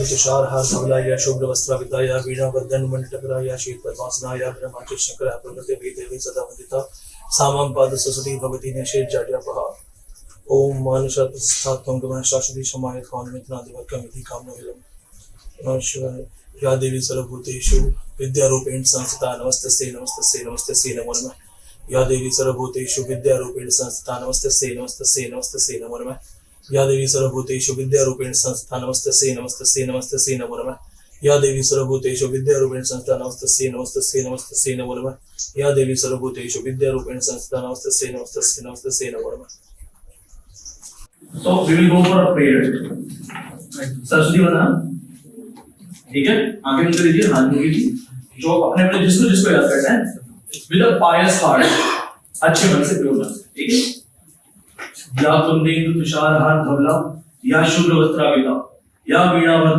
तुषारहार धवला या शुभ्र वस्त्राविता या वीणा वर्धन मंडटकरा या शीत पद्मासना या ब्रह्माची शंकर प्रकृति देवी सदा वंदिता सामां पाद सरस्वती भगवती निषेध जाड्यापहा ओम मानुषा प्रतिष्ठात्मक गमन शाश्वती समाहित काममित्रा दिवकमिति कामनविलम नमः शिवाय या देवी सर्वभूतेषु विद्यारूपेण संस्थिता नमस्तस्यै नमस्तस्यै नमस्तस्यै नमो नमः या देवी सर्वभूतेषु विद्यारूपेण संस्थिता नमस्तस्यै नमस्तस्यै नमस्तस्यै नमो नमः या देवी सर्वभूतेषु विद्यारूपेण संस्थिता नमस्तस्यै नमस्तस्यै नमस्तस्यै नमो नमः या देवी सर्वभूतेषु विद्यारूपेण संस्थिता नमस्तस्यै नमस्तस्यै नमस्तस्यै नमो नमः या देवी सर्वभूतेषु विद्यारूपेण संस्थिता नमस्तस्यै नमस्तस्यै नमस्तस्यै नमो नमः. So we will go for a prayer. Saraswati बना, ठीक है? आगे मुझे दीजिए, हाथ में लीजिए. जो अपने अपने जिसको याद करना है, with a pious heart, अच्छे मन से प्योर मन से, ठीक है? या कुंदेन्दु तुषारहार धवला, या शुभ्र वस्त्राविता, या वीणा वर्धन